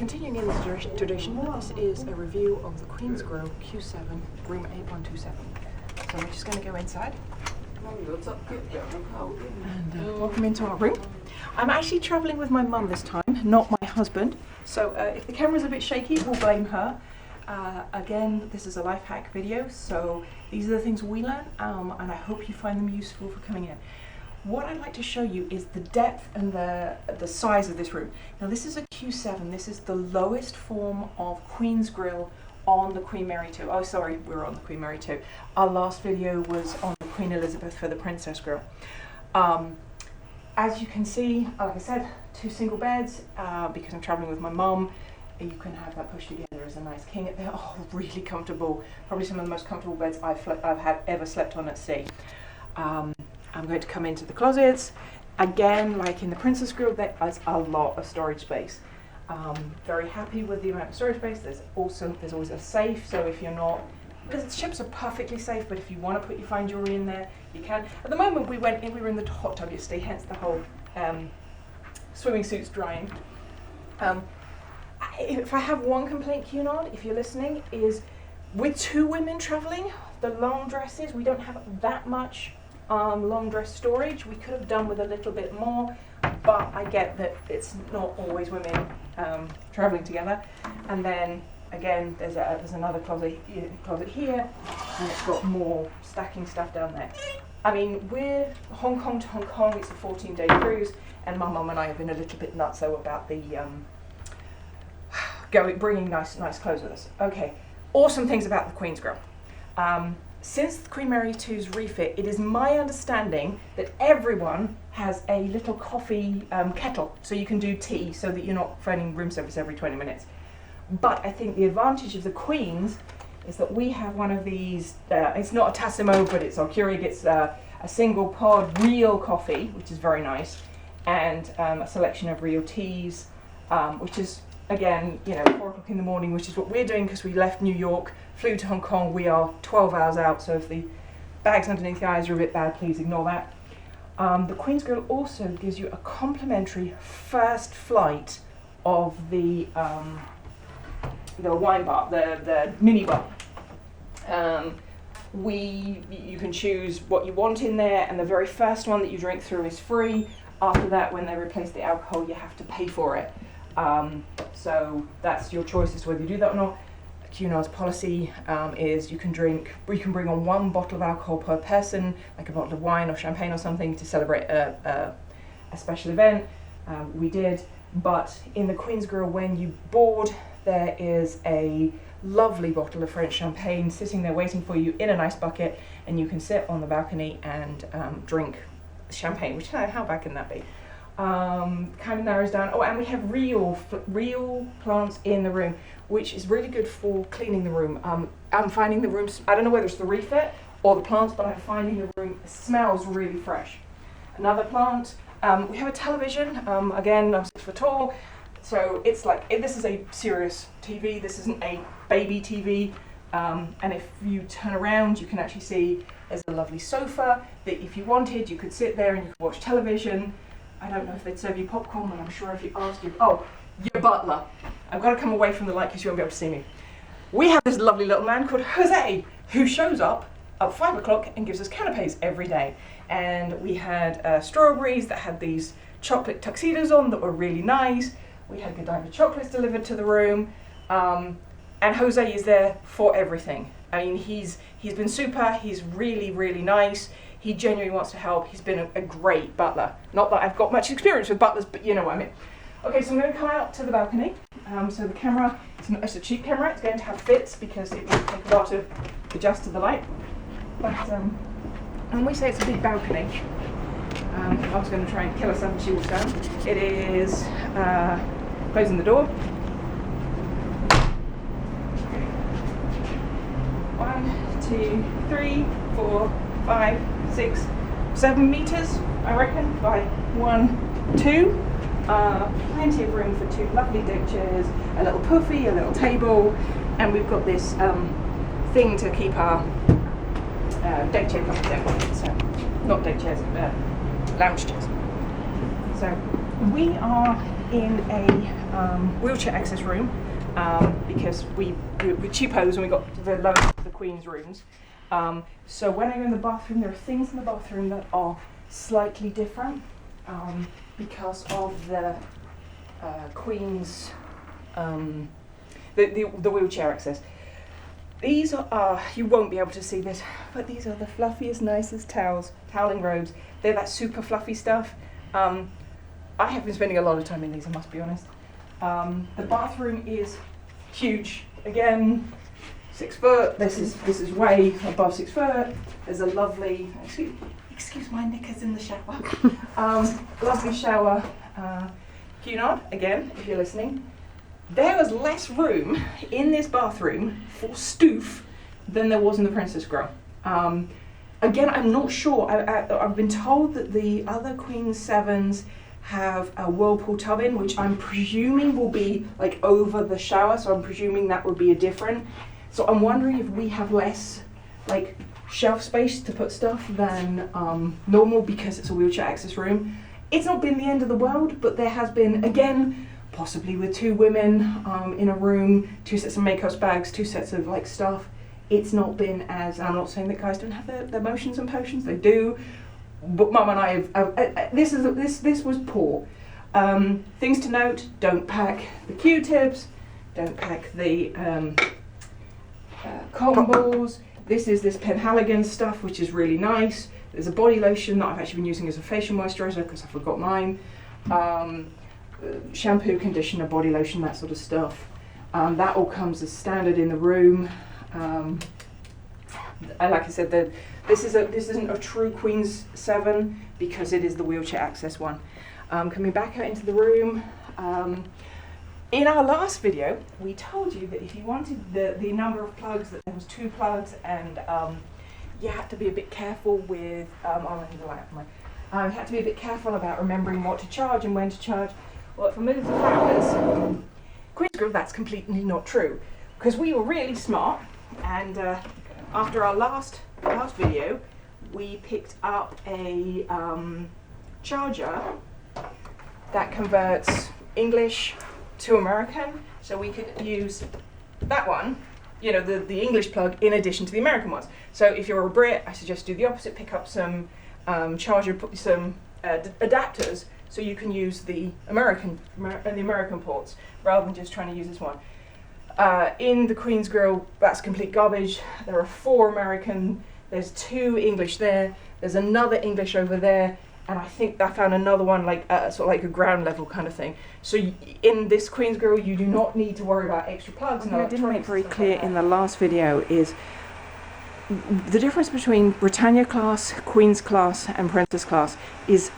Continuing in this tradition, this is a review of the Queen's Grill Q7 room 8127. So we're just going to go inside and welcome into our room. I'm actually travelling with my mum this time, not my husband. So if the camera's a bit shaky, we'll blame her. Again, this is a life hack video, so these are the things we learn, and I hope you find them useful for coming in. What I'd like to show you is the depth and the size of this room. Now this is a Q7, this is the lowest form of Queen's Grill on the Queen Mary 2. Oh sorry, we're on the Queen Mary 2. Our last video was on the Queen Elizabeth for the Princess Grill. As you can see, like I said, 2 single beds, because I'm travelling with my mum. You can have that pushed together as a nice king. They're all really comfortable, probably some of the most comfortable beds I've ever slept on at sea. I'm going to come into the closets. Again, like in the Princess Grill, there is a lot of storage space. Very happy with the amount of storage space. There's always a safe, so if you're not, because the ships are perfectly safe, but if you want to put your fine jewellery in there, you can. At the moment we were in the hot tub yesterday, hence the whole swimming suits drying. If I have one complaint, Cunard, if you're listening, is with 2 women travelling, the long dresses, we don't have that much long dress storage. We could have done with a little bit more, but I get that it's not always women travelling together. And then again, there's another closet here, and it's got more stacking stuff down there. I mean, we're Hong Kong to Hong Kong. It's a 14-day cruise, and my mum and I have been a little bit nutso about the bringing nice clothes with us. Okay, awesome things about the Queen's Grill. Since the Queen Mary 2's refit, it is my understanding that everyone has a little coffee kettle, so you can do tea, so that you're not phoning room service every 20 minutes. But I think the advantage of the Queen's is that we have one of these, it's not a Tassimo, but it's our Keurig, it's a single pod real coffee, which is very nice, and a selection of real teas, which is, again, 4 o'clock in the morning, which is what we're doing because we left New York, flew to Hong Kong. We are 12 hours out, so if the bags underneath the eyes are a bit bad, please ignore that. The Queen's Grill also gives you a complimentary first flight of the wine bar, the mini bar. You can choose what you want in there, and the very first one that you drink through is free. After that, when they replace the alcohol, you have to pay for it. So that's your choice as to whether you do that or not. Cunard's policy is you can bring on 1 bottle of alcohol per person, like a bottle of wine or champagne or something, to celebrate a special event. We did, but in the Queen's Grill, when you board, there is a lovely bottle of French champagne sitting there waiting for you in a nice bucket, and you can sit on the balcony and drink champagne, which how bad can that be? Kind of narrows down. Oh, and we have real plants in the room, which is really good for cleaning the room. I'm finding the room, I don't know whether it's the refit or the plants, but I'm finding the room smells really fresh. Another plant, we have a television, again, I'm 6 foot tall, so it's like, this is a serious TV, this isn't a baby TV, and if you turn around, you can actually see there's a lovely sofa that if you wanted, you could sit there and you could watch television. I don't know if they'd serve you popcorn, but I'm sure if you asked you, oh, your butler. I've got to come away from the light because you won't be able to see me. We have this lovely little man called Jose, who shows up at 5 o'clock and gives us canapes every day. And we had strawberries that had these chocolate tuxedos on that were really nice. We had Godiva chocolates delivered to the room. And Jose is there for everything. I mean, he's been super, he's really nice. He genuinely wants to help. He's been a great butler. Not that I've got much experience with butlers, but you know what I mean. Okay, so I'm going to come out to the balcony. So the camera, it's a cheap camera. It's going to have fits because it will take a while to adjust to the light. But when we say it's a big balcony, I was going to try and kill herself when she walks down. It is closing the door. 1, 2, 3, 4, 5, 6, 7 meters, I reckon, by 1, 2. Plenty of room for 2 lovely deck chairs, a little puffy, a little table, and we've got this thing to keep our deck chair coming down. So, not deck chairs, lounge chairs. So we are in a wheelchair access room because we're cheapos and we got the lowest of the Queen's rooms. So when I go in the bathroom, there are things in the bathroom that are slightly different because of the Queen's the wheelchair access. These are, you won't be able to see this, but these are the fluffiest, nicest toweling robes. They're that super fluffy stuff. I have been spending a lot of time in these, I must be honest. The bathroom is huge. Again, 6 foot. This is way above 6 foot. There's a lovely, excuse my knickers in the shower. Lovely shower. Cunard, again, if you're listening. There was less room in this bathroom for stoof than there was in the Princess Grill. Again, I'm not sure. I've been told that the other Queen 7s have a whirlpool tub in, which I'm presuming will be like over the shower, so I'm presuming that would be a different. So I'm wondering if we have less like shelf space to put stuff than normal because it's a wheelchair access room. It's not been the end of the world, but there has been, again, possibly with 2 women in a room, 2 sets of makeup bags, 2 sets of like stuff. It's not been as, I'm not saying that guys don't have their motions and potions, they do, but Mum and I have, this was poor. Things to note, don't pack the Q-tips, don't pack the cotton balls. This is this Penhaligon stuff, which is really nice. There's a body lotion that I've actually been using as a facial moisturiser because I forgot mine. Shampoo, conditioner, body lotion, that sort of stuff. That all comes as standard in the room. And like I said, this isn't a true Queen's 7 because it is the wheelchair access one. Coming back out into the room. In our last video, we told you that if you wanted the number of plugs, that there was 2 plugs, and you had to be a bit careful with. I'll leave the light up. You had to be a bit careful about remembering what to charge and when to charge. Well, for millions of flowers, Queen's Grill, that's completely not true. Because we were really smart, and after our last video, we picked up a charger that converts English to American, so we could use that one, you know, the English plug in addition to the American ones. So if you're a Brit, I suggest do the opposite, pick up some adapters, so you can use the American ports rather than just trying to use this one. In the Queen's Grill, that's complete garbage. There are 4 American, there's 2 English there, there's another English over there, and I think I found another one like sort of like a ground level kind of thing. So in this Queen's Grill, you do not need to worry about extra plugs. What I didn't make very clear in the last video is the difference between Britannia class, Queen's class, and Princess class is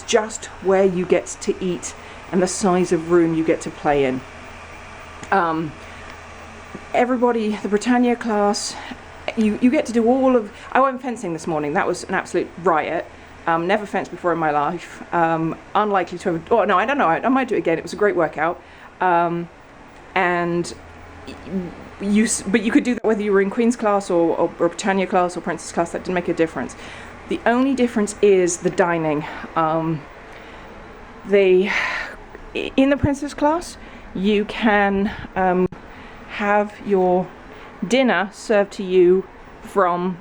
just where you get to eat and the size of room you get to play in. Everybody, the Britannia class, you get to do all of. I went fencing this morning. That was an absolute riot. Never fenced before in my life. Unlikely to have. Oh no, I don't know. I might do it again. It was a great workout. And but you could do that whether you were in Queen's class or Britannia class or Princess class. That didn't make a difference. The only difference is the dining. In the Princess class, you can have your dinner served to you from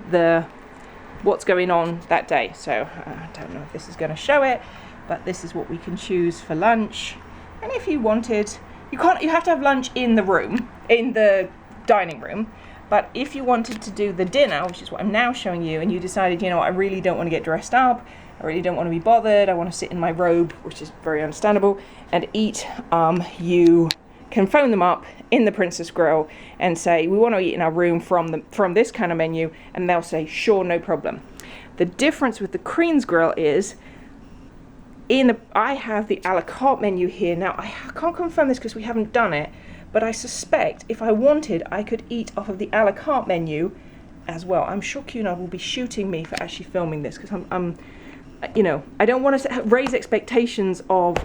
what's going on that day. So I don't know if this is going to show it, but this is what we can choose for lunch. And if you wanted, you have to have lunch in the room, in the dining room. But if you wanted to do the dinner, which is what I'm now showing you, and you decided, you know, I really don't want to get dressed up, I really don't want to be bothered, I want to sit in my robe, which is very understandable, and eat, you can phone them up in the Princess Grill and say, we want to eat in our room from this kind of menu, and they'll say, sure, no problem. The difference with the Queen's Grill is, I have the a la carte menu here. Now, I can't confirm this because we haven't done it, but I suspect if I wanted, I could eat off of the a la carte menu as well. I'm sure Cunard will be shooting me for actually filming this because I'm you know, I don't want to raise expectations of,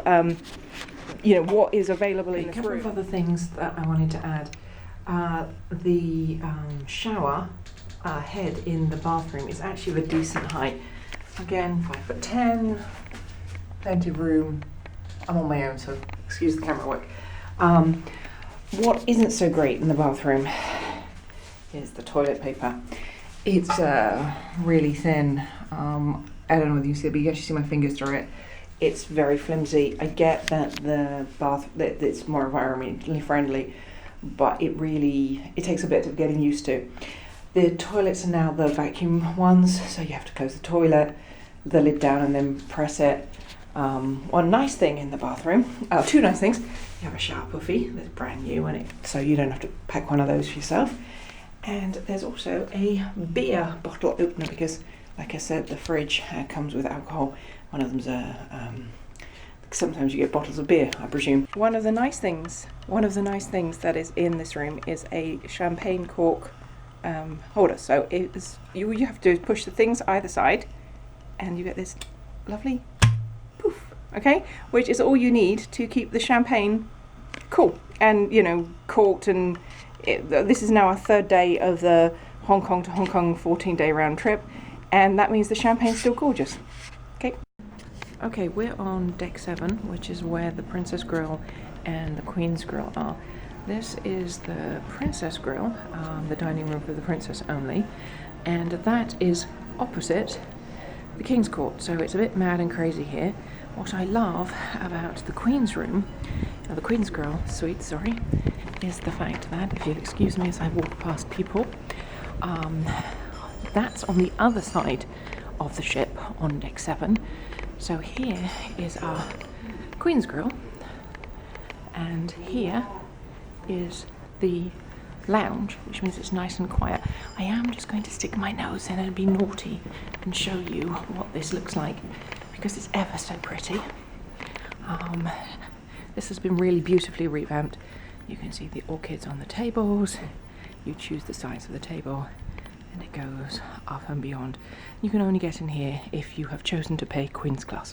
you know, what is available in this room. A couple of other things that I wanted to add. The shower head in the bathroom is actually of a decent height. Again, 5'10", plenty of room. I'm on my own, so excuse the camera work. What isn't so great in the bathroom is the toilet paper. It's really thin. I don't know whether you see it, but you can actually see my fingers through it. It's very flimsy. I get that that it's more environmentally friendly, but it takes a bit of getting used to. The toilets are now the vacuum ones, so you have to close the toilet, the lid down, and then press it. One nice thing in the bathroom, two nice things. You have a shower puffy that's brand new, so you don't have to pack one of those for yourself. And there's also a beer bottle opener because, like I said, the fridge comes with alcohol. One of them's sometimes you get bottles of beer, I presume. One of the nice things that is in this room is a champagne cork holder. So you have to push the things either side, and you get this lovely poof. Okay, which is all you need to keep the champagne cool and corked. And this is now our third day of the Hong Kong to Hong Kong 14-day round trip, and that means the champagne's still gorgeous. Okay, we're on deck 7, which is where the Princess Grill and the Queen's Grill are. This is the Princess Grill, the dining room for the Princess only, and that is opposite the King's Court, so it's a bit mad and crazy here. What I love about the Queen's room, the Queen's Grill suite, sorry, is the fact that, if you'll excuse me as I walk past people, that's on the other side of the ship on deck 7. So here is our Queen's Grill, and here is the lounge, which means it's nice and quiet. I am just going to stick my nose in and be naughty and show you what this looks like, because it's ever so pretty. This has been really beautifully revamped. You can see the orchids on the tables. You choose the size of the table, and it goes up and beyond. You can only get in here if you have chosen to pay Queen's class.